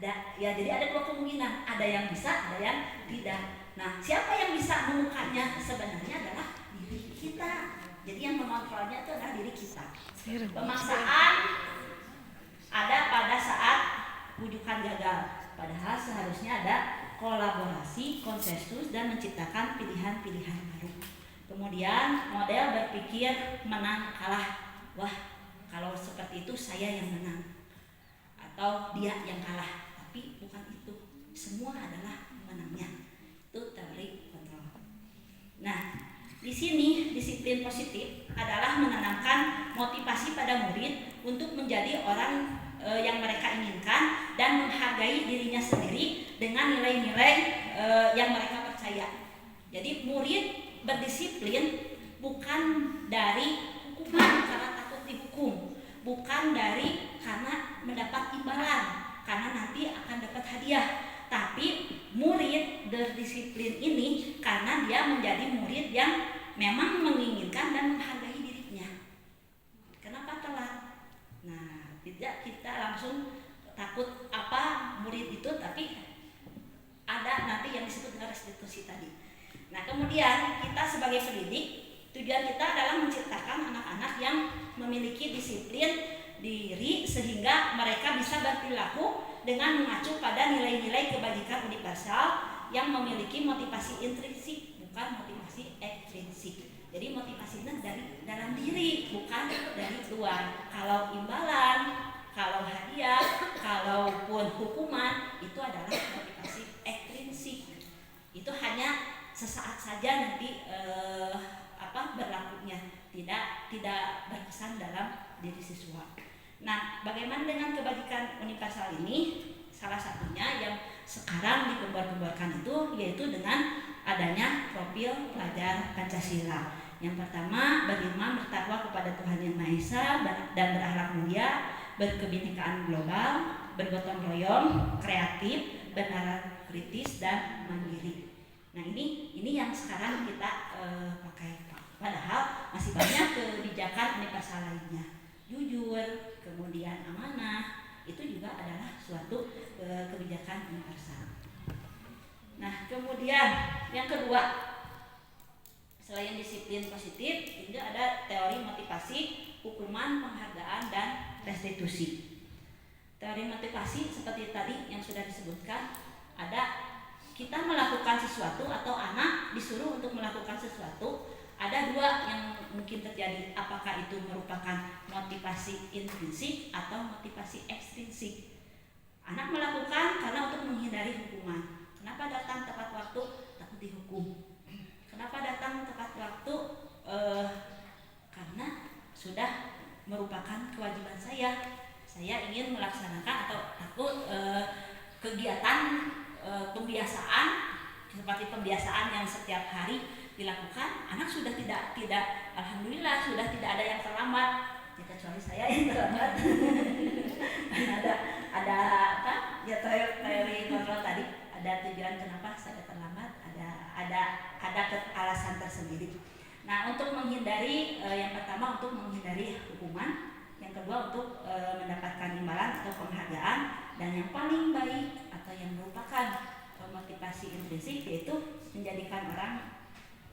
Ada, ya jadi ada dua kemungkinan, ada yang bisa, ada yang tidak. Nah, siapa yang bisa memukanya sebenarnya adalah diri kita. Jadi yang mengontrolnya itu adalah diri kita. Pemaksaan ada pada saat wujukan gagal, padahal seharusnya ada kolaborasi, konsensus, dan menciptakan pilihan-pilihan baru. Kemudian model berpikir menang kalah. Wah, kalau seperti itu saya yang menang atau dia yang kalah. Tapi bukan itu, semua adalah menangnya. Itu teori kontrol. Nah, di sini disiplin positif adalah menanamkan motivasi pada murid untuk menjadi orang yang mereka inginkan dan menghargai dirinya sendiri dengan nilai-nilai yang mereka percaya. Jadi murid berdisiplin bukan dari hukuman karena takut dihukum, bukan dari karena mendapat imbalan karena nanti akan dapat hadiah, tapi murid berdisiplin ini karena dia menjadi murid yang memang menginginkan dan menghargai dirinya. Kenapa telat? Nah, tidak kita langsung takut apa murid itu, tapi ada nanti yang disebut dengan restitusi tadi. Nah, kemudian kita sebagai pendidik, tujuan kita adalah menciptakan anak-anak yang memiliki disiplin diri sehingga mereka bisa berperilaku dengan mengacu pada nilai-nilai kebajikan universal yang memiliki motivasi intrinsik, bukan motivasi ekstrinsik. Jadi motivasinya dari dalam diri, bukan dari luar. Kalau imbalan, kalau hadiah, kalaupun hukuman, itu adalah motivasi ekstrinsik. Itu hanya sesaat saja nanti berlakunya, tidak berkesan dalam diri siswa. Nah, bagaimana dengan kebajikan universal ini? Salah satunya yang sekarang digembar-gemborkan itu yaitu dengan adanya profil pelajar Pancasila. Yang pertama, bagaimana bertakwa kepada Tuhan Yang Maha Esa dan berakhlak mulia, berkebinekaan global, bergotong royong, kreatif, bernalar kritis dan mandiri. Nah, ini yang sekarang kita pakai. Padahal masih banyak kebijakan universal lainnya. Jujur, kemudian amanah, itu juga adalah suatu kebijakan universal. Nah, kemudian yang kedua, selain disiplin positif, itu ada teori motivasi, hukuman, penghargaan, dan restitusi. Teori motivasi seperti tadi yang sudah disebutkan, ada kita melakukan sesuatu atau anak disuruh untuk melakukan sesuatu. Ada dua yang mungkin terjadi, apakah itu merupakan motivasi intrinsik atau motivasi ekstrinsik. Anak melakukan karena untuk menghindari hukuman. Kenapa datang tepat waktu? Takut dihukum. Kenapa datang tepat waktu? Karena sudah merupakan kewajiban saya. Saya ingin melaksanakan atau takut kegiatan pembiasaan seperti pembiasaan yang setiap hari dilakukan, anak sudah tidak alhamdulillah sudah tidak ada yang terlambat, ya, kecuali saya yang terlambat. ada apa ya, teori kontrol tadi, ada tujuan kenapa saya terlambat, ada alasan tersendiri. Nah, untuk menghindari yang pertama untuk menghindari hukuman, yang kedua untuk mendapatkan imbalan atau penghargaan, dan yang paling baik atau yang merupakan motivasi intrinsik yaitu menjadikan orang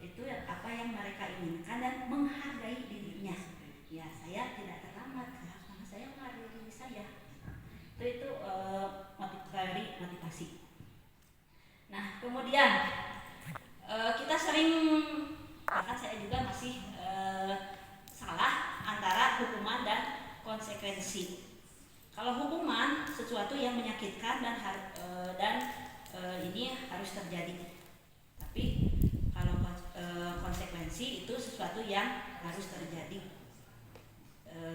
itu apa yang mereka inginkan dan menghargai dirinya. Ya, saya tidak terlambat karena saya menghargai diri saya. Itu teori motivasi. Nah, kemudian kita sering, bahkan saya juga masih salah antara hukuman dan konsekuensi. Kalau hukuman sesuatu yang menyakitkan dan ini harus terjadi. Tapi kalau konsekuensi itu sesuatu yang harus terjadi.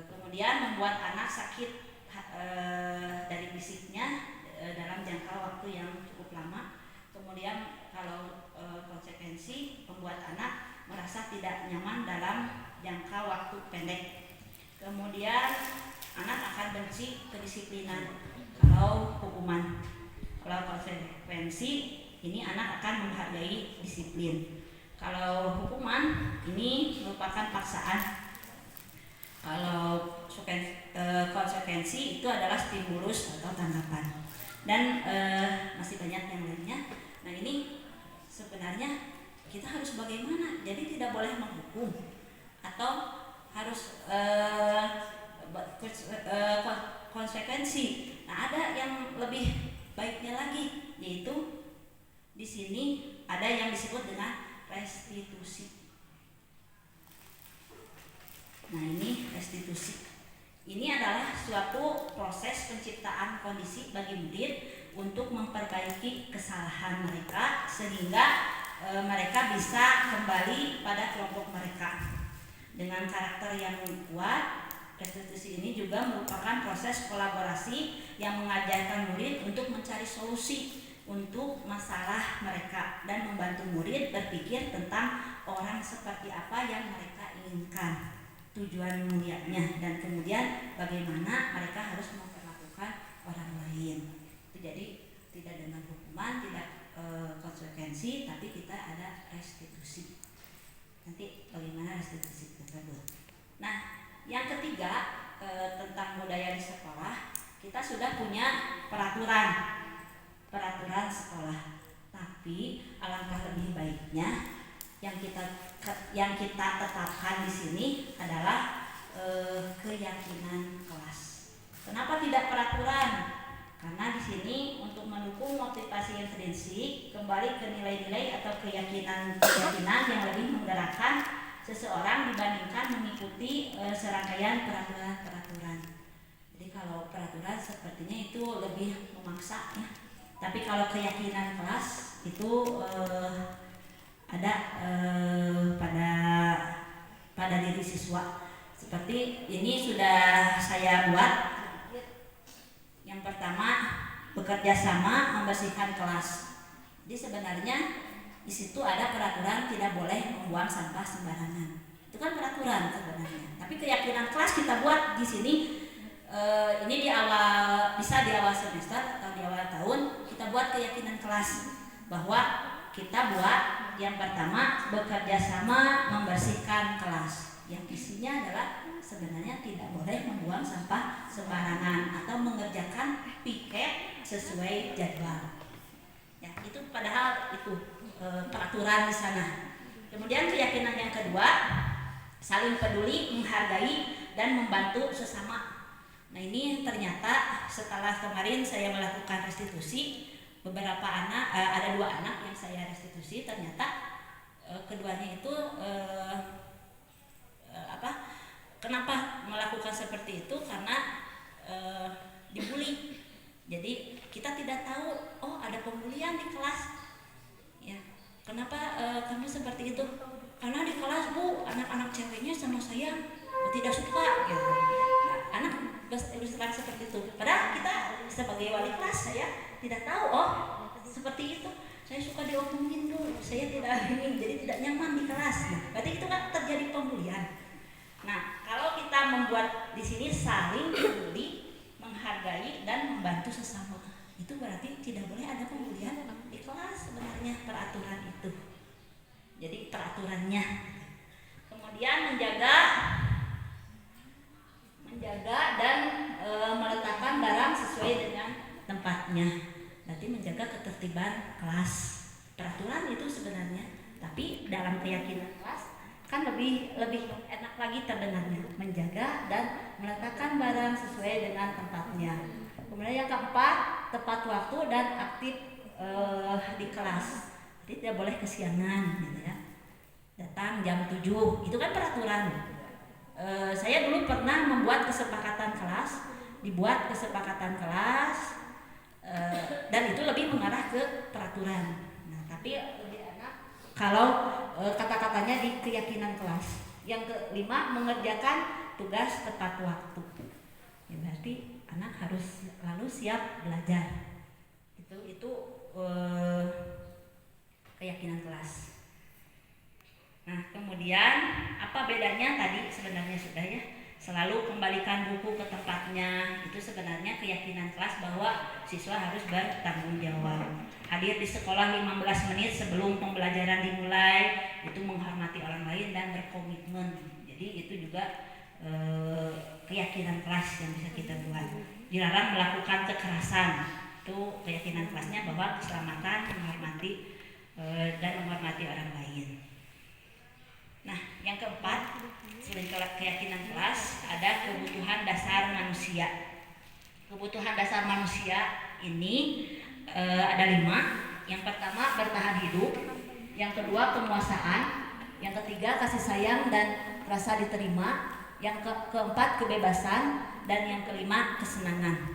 Kemudian membuat anak sakit dari fisiknya dalam jangka waktu yang cukup lama. Kemudian kalau konsekuensi membuat anak merasa tidak nyaman dalam jangka waktu pendek. Kemudian anak akan benci kedisiplinan. Kalau hukuman, kalau konsekuensi ini anak akan menghargai disiplin. Kalau hukuman ini merupakan paksaan. Kalau konsekuensi itu adalah stimulus atau tanggapan. dan masih banyak yang lainnya. Nah ini sebenarnya kita harus bagaimana? Jadi tidak boleh menghukum atau harus konsekuensi. Nah ada yang lebih baiknya lagi, yaitu di sini ada yang disebut dengan restitusi. Nah ini restitusi. Ini adalah suatu proses penciptaan kondisi bagi murid untuk memperbaiki kesalahan mereka sehingga mereka bisa kembali pada kelompok mereka dengan karakter yang kuat. Restitusi ini juga merupakan proses kolaborasi yang mengajarkan murid untuk mencari solusi untuk masalah mereka dan membantu murid berpikir tentang orang seperti apa yang mereka inginkan, tujuan mulianya, dan kemudian bagaimana mereka harus memperlakukan orang lain. Jadi tidak dengan hukuman, tidak konsekuensi, tapi kita ada restitusi. Nanti bagaimana restitusi tersebut. Nah, yang ketiga tentang budaya di sekolah, kita sudah punya peraturan sekolah. Tapi alangkah lebih baiknya yang kita tetapkan di sini adalah keyakinan kelas. Kenapa tidak peraturan? Karena di sini untuk mendukung motivasi intrinsik, kembali ke nilai-nilai atau keyakinan yang lebih menggerakkan seseorang dibandingkan mengikuti serangkaian peraturan. Jadi kalau peraturan sepertinya itu lebih memaksa ya. Tapi kalau keyakinan kelas itu ada pada diri siswa. Seperti ini sudah saya buat. Yang pertama, bekerja sama membersihkan kelas. Jadi sebenarnya di situ ada peraturan tidak boleh membuang sampah sembarangan. Itu kan peraturan sebenarnya. Tapi keyakinan kelas kita buat di sini. Ini bisa di awal semester atau di awal tahun kita buat keyakinan kelas bahwa kita buat yang pertama bekerja sama membersihkan kelas. Yang isinya adalah sebenarnya tidak boleh membuang sampah sembarangan atau mengerjakan piket sesuai jadwal. Ya, itu padahal itu peraturan di sana. Kemudian keyakinan yang kedua, saling peduli, menghargai dan membantu sesama. Nah ini ternyata setelah kemarin saya melakukan restitusi, beberapa anak, ada 2 anak yang saya restitusi, ternyata keduanya itu kenapa melakukan seperti itu? Karena dibully. Jadi kita tidak tahu, oh ada pembulian di kelas. Ya, kenapa kamu seperti itu? Karena di kelas Bu, anak-anak ceweknya sama saya tidak suka. Gitu. Nah, anak berserang seperti itu. Padahal kita sebagai wali kelas saya tidak tahu, oh seperti itu. Saya suka diomongin dulu, saya tidak ingin, jadi tidak nyaman di kelas. Nah, berarti itu kan terjadi pembulian. Nah, kalau kita membuat di sini saling peduli, menghargai dan membantu sesama, itu berarti tidak boleh ada pembulian di kelas sebenarnya peraturan itu. Jadi peraturannya. Kemudian menjaga dan meletakkan barang sesuai dengan tempatnya. Berarti menjaga ketertiban kelas. Peraturan itu sebenarnya, tapi dalam keyakinan kelas kan lebih enak lagi terdengarnya. Menjaga dan meletakkan barang sesuai dengan tempatnya. Kemudian yang keempat, tepat waktu dan aktif di kelas. Jadi tidak boleh kesiangan gitu ya. Datang jam 7, itu kan peraturan. Saya dulu pernah membuat kesepakatan kelas, dan itu lebih mengarah ke peraturan. Nah, tapi lebih enak kalau kata-katanya di keyakinan kelas. Yang kelima, mengerjakan tugas tepat waktu. Ya, berarti anak harus lalu siap belajar. Itu keyakinan kelas. Nah, kemudian apa bedanya tadi sebenarnya sudah ya. Selalu kembalikan buku ke tempatnya. Itu sebenarnya keyakinan kelas bahwa siswa harus bertanggung jawab. Hadir di sekolah 15 menit sebelum pembelajaran dimulai. Itu menghormati orang lain dan berkomitmen. Jadi itu juga keyakinan kelas yang bisa kita buat. Dilarang melakukan kekerasan. Itu keyakinan kelasnya bahwa keselamatan menghormati dan menghormati orang lain. Nah, yang keempat, selain keyakinan kelas, ada kebutuhan dasar manusia. Kebutuhan dasar manusia ini ada 5. Yang pertama, bertahan hidup. Yang kedua, penguasaan. Yang ketiga, kasih sayang dan rasa diterima. Yang keempat, kebebasan. Dan yang kelima, kesenangan.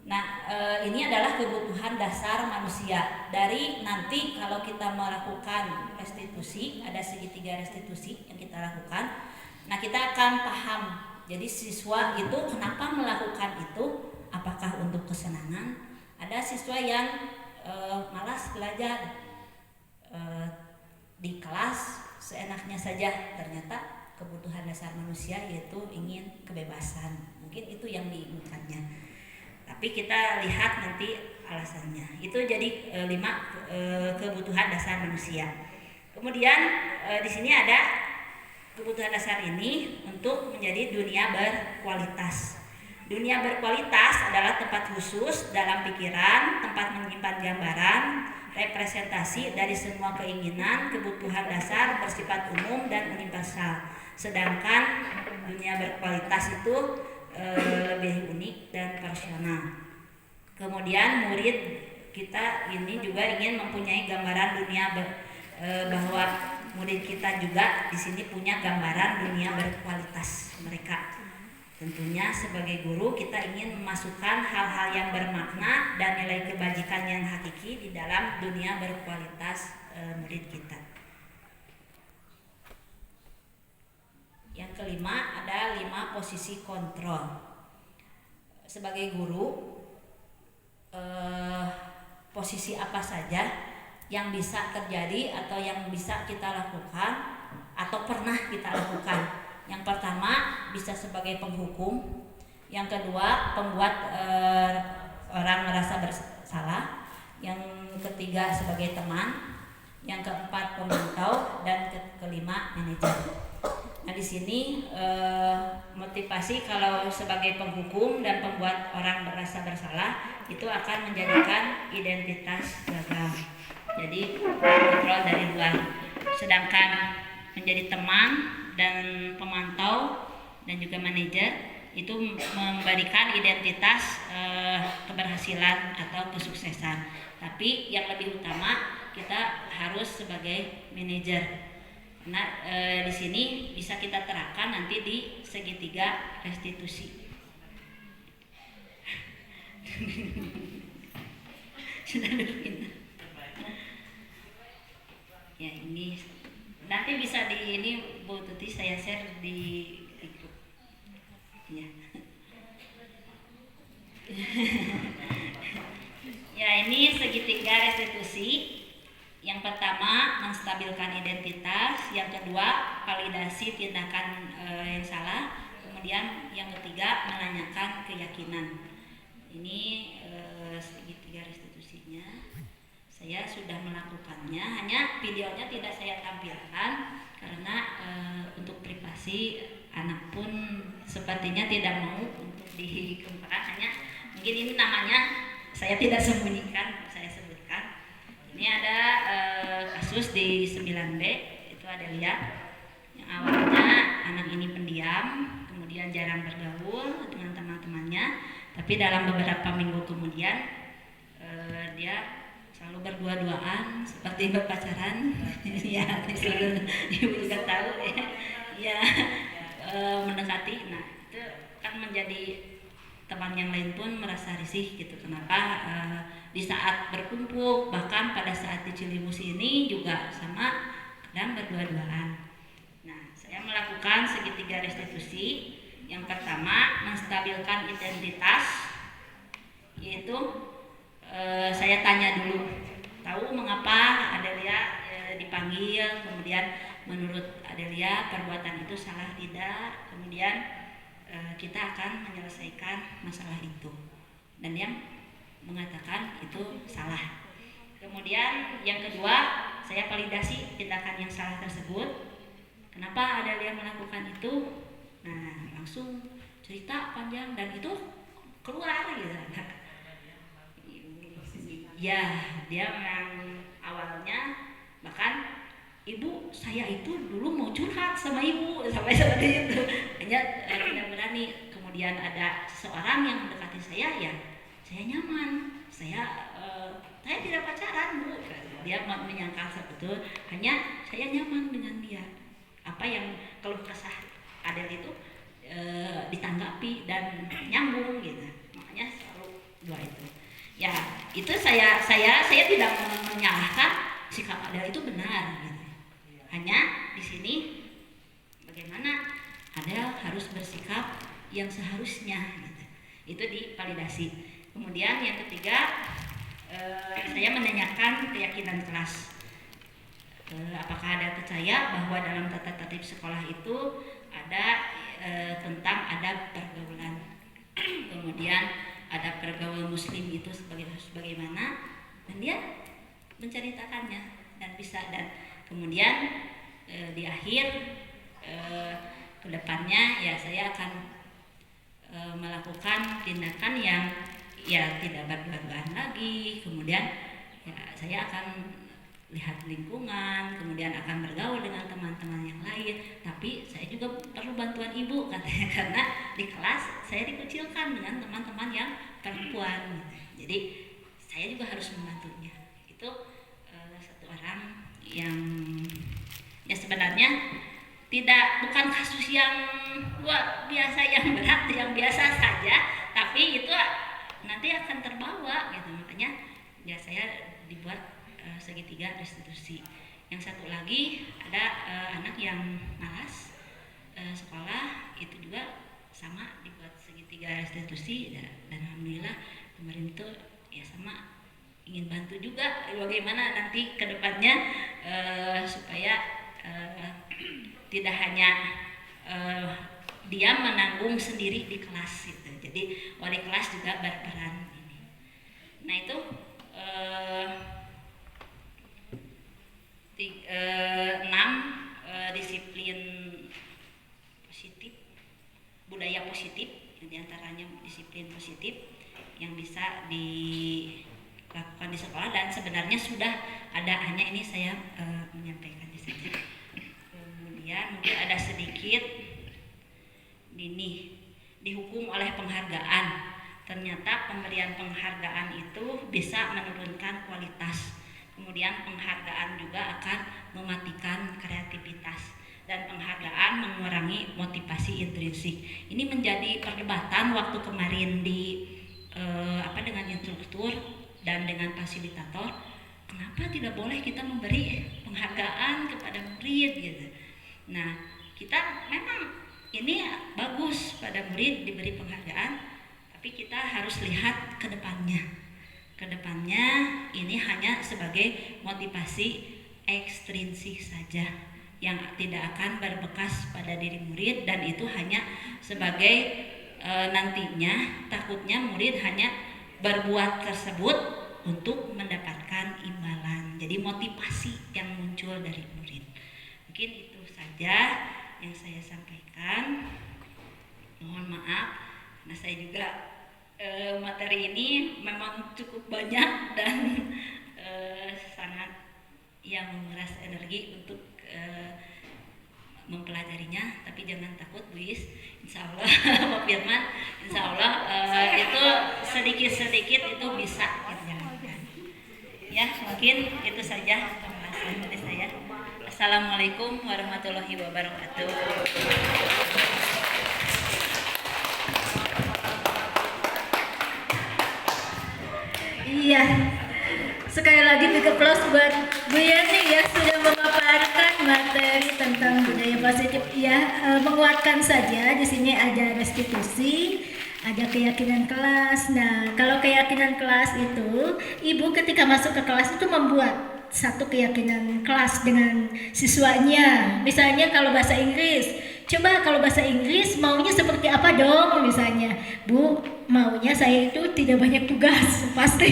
Nah, ini adalah kebutuhan dasar manusia. Dari nanti kalau kita melakukan restitusi, ada segitiga restitusi yang kita lakukan. Nah, kita akan paham. Jadi siswa itu kenapa melakukan itu? Apakah untuk kesenangan? Ada siswa yang malas belajar di kelas seenaknya saja. Ternyata kebutuhan dasar manusia yaitu ingin kebebasan. Mungkin itu yang diinginkannya. Tapi kita lihat nanti alasannya. Itu jadi 5 kebutuhan dasar manusia. Kemudian di sini ada kebutuhan dasar ini untuk menjadi dunia berkualitas. Dunia berkualitas adalah tempat khusus dalam pikiran, tempat menyimpan gambaran, representasi dari semua keinginan, kebutuhan dasar bersifat umum dan universal. Sedangkan dunia berkualitas itu lebih unik dan personal. Kemudian murid kita ini juga ingin mempunyai gambaran dunia bahwa murid kita juga di sini punya gambaran dunia berkualitas mereka. Tentunya sebagai guru kita ingin memasukkan hal-hal yang bermakna dan nilai kebajikan yang hakiki di dalam dunia berkualitas murid kita. Yang kelima, ada 5 posisi kontrol. Sebagai guru, posisi apa saja yang bisa terjadi atau yang bisa kita lakukan atau pernah kita lakukan. Yang pertama, bisa sebagai penghukum. Yang kedua, pembuat orang merasa bersalah. Yang ketiga, sebagai teman. Yang keempat, pemantau. Dan kelima, manajer. Nah, di sini motivasi kalau sebagai penghukum dan pembuat orang merasa bersalah itu akan menjadikan identitas gagal. Jadi kontrol dari luar. Sedangkan menjadi teman dan pemantau dan juga manajer itu memberikan identitas keberhasilan atau kesuksesan. Tapi yang lebih utama kita harus sebagai manajer. Nah, di sini bisa kita terapkan nanti di segitiga restitusi. Ya, ini nanti bisa di ini Bu Tuti saya share di grup. Ya. Ya, ini segitiga restitusi. Yang pertama, menstabilkan identitas. Yang kedua, validasi tindakan yang salah. Kemudian yang ketiga, menanyakan keyakinan. Ini segitiga restitusinya. Saya sudah melakukannya, hanya videonya tidak saya tampilkan karena untuk privasi anak pun sepertinya tidak mau untuk dikembangkan. Hanya mungkin ini namanya saya tidak sembunyikan, saya sebutkan. Ini ada kasus di 9B, itu ada lihat yang awalnya anak ini pendiam, kemudian jarang bergaul dengan teman-temannya, tapi dalam beberapa minggu kemudian dia selalu berdua-duaan seperti berpacaran. Ya, selalu ibu juga tahu ya, mendekati. Nah, itu kan menjadi teman yang lain pun merasa risih gitu. Kenapa di saat berkumpul, bahkan pada saat di Cilimus ini juga sama kadang berdua-duaan. Nah, saya melakukan segitiga restitusi. Yang pertama, menstabilkan identitas, yaitu saya tanya dulu, tahu mengapa Adelia dipanggil, kemudian menurut Adelia perbuatan itu salah tidak, kemudian kita akan menyelesaikan masalah itu, dan yang mengatakan itu salah. Kemudian yang kedua, saya validasi tindakan yang salah tersebut, kenapa Adelia melakukan itu. Nah, langsung cerita panjang dan itu keluar gitu. Ya, dia memang awalnya bahkan ibu saya itu dulu mau curhat sama ibu sampai seperti itu, hanya tidak berani. Kemudian ada seseorang yang mendekati saya, ya saya nyaman, saya tidak pacaran bu. Dia menyangkal sebetul, hanya saya nyaman dengan dia. Apa yang keluh kesah Adel itu ditanggapi dan nyambung gitu, makanya selalu dua itu. Ya itu saya tidak menyalahkan sikap Adel itu benar gitu. Hanya di sini bagaimana Adel harus bersikap yang seharusnya gitu. Itu divalidasi. Kemudian yang ketiga, saya menanyakan keyakinan kelas. Apakah Adel percaya bahwa dalam tata tertib sekolah itu ada tentang adab pergaulan. Kemudian adab pergaulan muslim itu sebagaimana, dan dia menceritakannya dan bisa. Dan kemudian di akhir kedepannya ya saya akan melakukan tindakan yang ya tidak berdua-duaan lagi. Kemudian ya saya akan lihat lingkungan, kemudian akan bergaul dengan teman-teman yang lain. Tapi saya juga perlu bantuan ibu katanya, karena di kelas saya dikucilkan dengan teman-teman yang perempuan. Jadi saya juga harus membantunya. Itu satu orang yang ya sebenarnya bukan kasus yang luar biasa, yang berat, yang biasa saja, tapi itu nanti akan terbawa gitu. Makanya ya saya dibuat segitiga restitusi. Yang satu lagi ada anak yang malas sekolah, itu juga sama dibuat segitiga restitusi. Dan alhamdulillah kemarin itu ya sama ingin bantu juga bagaimana nanti kedepannya supaya tidak hanya dia menanggung sendiri di kelas gitu. Jadi wali kelas juga berperan ini. Nah itu 6 disiplin positif, budaya positif, diantaranya disiplin positif yang bisa dilakukan di sekolah, dan sebenarnya sudah ada, hanya ini saya menyampaikannya saja. Kemudian mungkin ada sedikit ini dihukum oleh penghargaan. Ternyata pemberian penghargaan itu bisa menurunkan kualitas. Kemudian penghargaan juga akan mematikan kreativitas, dan penghargaan mengurangi motivasi intrinsik. Ini menjadi perdebatan waktu kemarin dengan instruktur dan dengan fasilitator. Kenapa tidak boleh kita memberi penghargaan kepada murid gitu? Nah, kita memang ini bagus pada murid diberi penghargaan, tapi kita harus lihat ke depannya. Kedepannya ini hanya sebagai motivasi ekstrinsik saja yang tidak akan berbekas pada diri murid, dan itu hanya sebagai nantinya takutnya murid hanya berbuat tersebut untuk mendapatkan imbalan. Jadi motivasi yang muncul dari murid. Mungkin itu saja yang saya sampaikan. Mohon maaf karena saya juga materi ini memang cukup banyak dan sangat yang menguras energi untuk mempelajarinya, tapi jangan takut Bu Is, insya Allah Pak Firman, insya Allah itu sedikit-sedikit itu bisa dijalankan. Ya mungkin itu saja pembahasan dari saya. Assalamualaikum warahmatullahi wabarakatuh. Iya, sekali lagi big applause buat Bu Yani ya, sudah memaparkan materi tentang budaya positif ya. Menguatkan saja, di sini ada restitusi, ada keyakinan kelas. Nah, kalau keyakinan kelas itu, ibu ketika masuk ke kelas itu membuat satu keyakinan kelas dengan siswanya. Misalnya kalau bahasa Inggris, coba kalau bahasa Inggris maunya seperti apa dong misalnya. Bu, maunya saya itu tidak banyak tugas, pasti.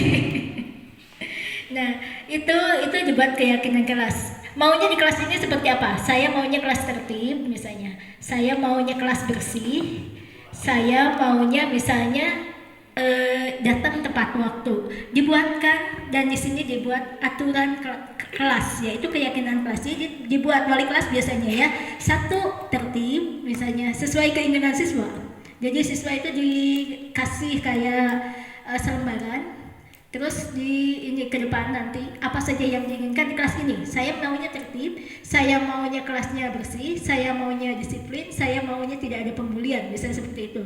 Nah, itu dibuat keyakinan kelas. Maunya di kelas ini seperti apa? Saya maunya kelas tertib misalnya. Saya maunya kelas bersih. Saya maunya misalnya datang tepat waktu. Dibuatkan dan di sini dibuat aturan kelas, yaitu keyakinan kelas. Jadi dibuat wali kelas biasanya ya, satu tertib misalnya sesuai keinginan siswa. Jadi siswa itu dikasih kayak selembaran, terus ini ke depan nanti apa saja yang diinginkan di kelas ini. Saya maunya tertib, saya maunya kelasnya bersih, saya maunya disiplin, saya maunya tidak ada pembulian, misalnya seperti itu.